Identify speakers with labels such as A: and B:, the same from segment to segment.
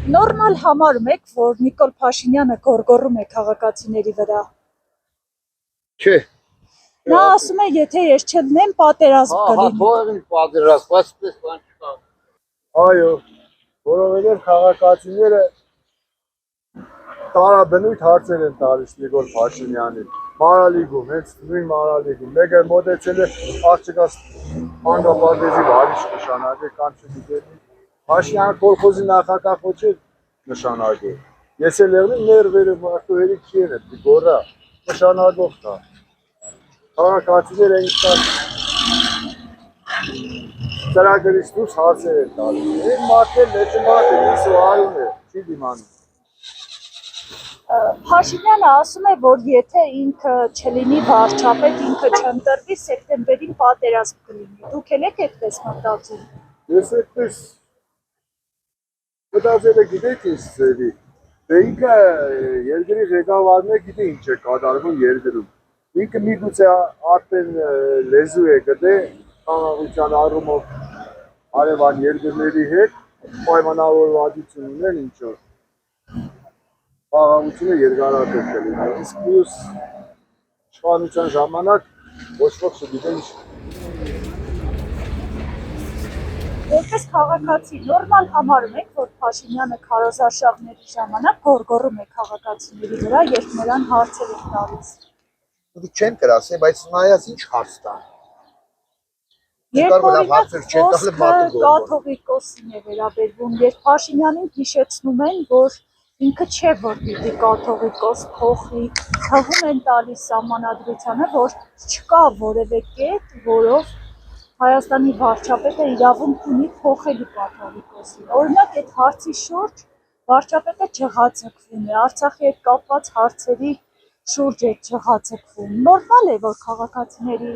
A: Նորմալ համարում եք, որ Նիկոլ Փաշինյանը գոռգոռում է քաղաքացիների վրա։
B: Չէ։
A: Նա ասում է, եթե ես չլնեմ, պատերազմ կլինի։
B: Թողին պատերազմ, այսպես բան չկա։ Այո, որովհետև քաղաքացիները տարաբնույթ հարցեր են տալիս Նիկոլ Փաշինյանին։ Մանրալիգում, հենց նույն մանրալիգում։ Մեկը մոտեցել է աղջկաս մանկապարտեզի վարիչ նշանակել կամ չգիտեմ։ Փաշինյանը կոլխոզի նախագահ ոչ է նշանակել։ Ես էլ եղնի ներվերը մարդուհերի քիեն է, գորա նշանակող կա։ Քաղաքացիները ինքան ծրագրից դուրս հարցեր են տալիս։ Այն մարդը մեծ մարդ է, ինչ արում է, չի դիմանում։
A: Փաշինյանը ասում է, որ եթե ինքը չլինի վարչապետ, ինքը չընտրվի, սեպտեմբերին պատերազմ կլինի։ Դուք էլ եք այդպես մտածում։
B: Ես այդպես մտածել եմ, գիտեք ինչ ձևի։ Դե ինքը երկրի ղեկավարն է, գիտե ինչ է կատարվում երկրում։ Ինքը միգուցե արդեն լեզու է գտե խաղաղության առումով հարևան երկրների հետ պայմանավորվածություն ունել ինչ որ խաղաղությունը երկարատև կլինի, իսկ մյուս իշխանության ժամանակ ոչ ոք չգիտե ինչ։
A: Որպես քաղաքացի նորմալ համարում եք, որ Փաշինյանը քարոզարշավների ժամանակ գոռգոռում է քաղաքացիների վրա, երբ նրան հարցեր են տալիս։
B: Դուք չեմ կրասել, բայց նայած ինչ հարց տան։
A: Երբ օրինակ խոսքը կաթողիկոսին է վերաբերվում, երբ Փաշինյանին հիշեցնում են, որ ինքը չէ, որ պիտի կաթողիկոս փոխի, թվում են տալիս սահմանադրությանը, որ չկա որևէ կետ, որով Հայաստանի վարչապետը իրավունք ունի փոխելու կաթողիկոսին։ Օրինակ այդ հարցի շուրջ վարչապետը ջղացակվում է, Արցախի հետ կապված հարցերի շուրջ է ջղացակվում։ Նորմալ է, որ քաղաքացիների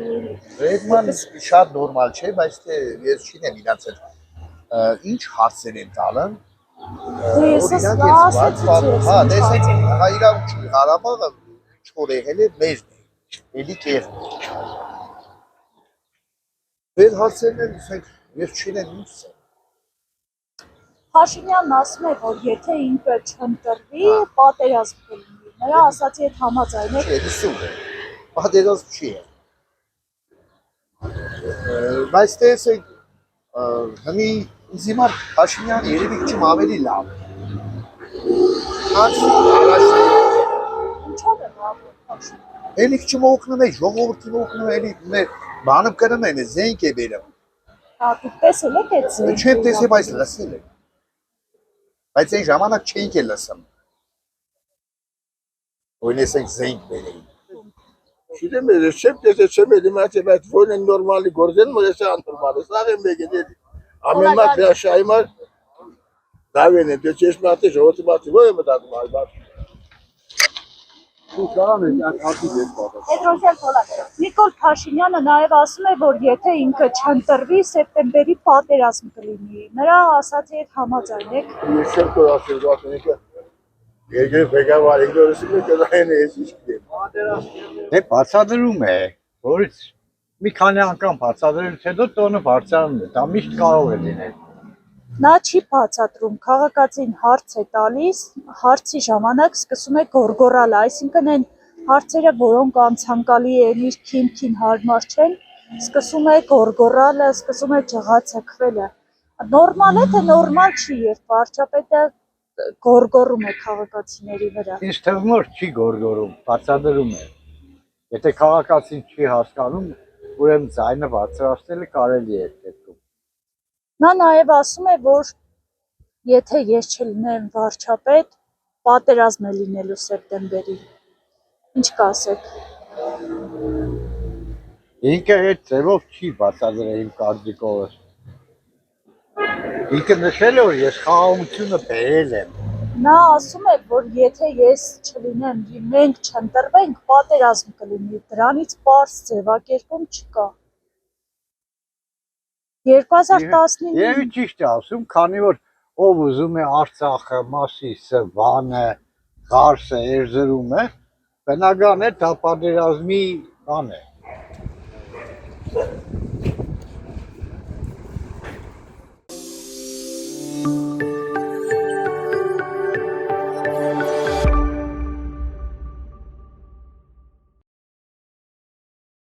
B: Ռեդման շատ նորմալ չէ, բայց թե ես չինեմ իրանց հետ ինչ հարցեր են տալն։ Հա, տեսեք, հա իրավունքի Ղարաբաղը ինչ-որ եղել է մերն է, էլի կեղն է։ Այդ հարցերն են, ասենք, ես չինեմ ինչ է։
A: Փաշինյանն ասում է, որ եթե ինքը չընտրվի, պատերազմ կլինի։ Նրա ասացի հետ համաձայն եք։
B: Չէ, լսում է։ Պատերազմ չի է։ Բայց տեսեք, հնի ինձ հիմար Փաշինյանը երևի քիչ ավելի լավ է։
A: Ինչո՞վ է լավ Փաշինյանը։
B: Էլի քիչ օգնում է, ժողովրդին օգնում է, էլի մեր բանը կրում են, զենք է բերում։
A: Հա, դուք տեսել եք այդ զենքը։
B: Չեմ տեսել, բայց լսել եմ։ Բայց այն ժամանակ չէինք էլ լսում։ Օրինակ զենք բերեին։ Չգիտեմ, ես չեմ տեսել, չեմ իմացել, բայց ո՞րն են նորմալի գործեն, որ էս աննորմալ է։ Սա եմ եկել։ Ամեն մարդ շայմար դավեն է, դե չես մատի, ժողովրդի մատի, ո՞ր է մտածում այլ։
A: Նիկոլ Փաշինյանը նաև ասում է, որ եթե ինքը չընտրվի, սեպտեմբերի պատերազմ կլինի։ Նրա ասացի հետ համաձայն եք։
B: Ես չեմ կորացել, ասում եք, երկրի ղեկավարը ինքնորոշում է կրային է, ես ինչ գիտեմ։
C: Դե բացատրում է, որ մի քանի անգամ բացատրելուց հետո տոնը բարձրանում է, դա միշտ կարող է լինել։
A: Նա չի բացատրում, քաղաքացին հարց է տալիս, հարցի ժամանակ սկսում է գոռգոռալ, այսինքն այն հարցերը, որոնք անցանկալի են, իր քիմքին հարմար չեն, սկսում է գոռգոռալը, սկսում է ջղացակվելը։ Նորմալ է, թե նորմալ չի, երբ վարչապետը գոռգոռում է քաղաքացիների վրա։
C: Ինձ թվում է չի գոռգոռում, բացատրում է։ Եթե քաղաքացին չի հասկանում, ուրեմն ձայնը բարձրացնելը կարելի է այդ դեպքում։
A: Նա նաև ասում է, որ եթե ես չլինեմ վարչապետ, պատերազմ է լինելու սեպտեմբերին։ Ինչ կասեք։
C: Ինքը այդ ձևով չի բացատրել իմ կարծիքով։ Ինքը նշել է, որ ես խաղաղությունը բերել եմ։
A: Նա ասում է, որ եթե ես չլինեմ, մենք չընտրվենք, պատերազմ կլինի, դրանից պարզ ձևակերպում չկա։ 2019
C: Երևի ճիշտ է ասում, քանի որ ով ուզում է Արցախը, Մասիսը, Վանը, Ղարսը, Էրզրումը, բնական է դա պատերազմի բան է։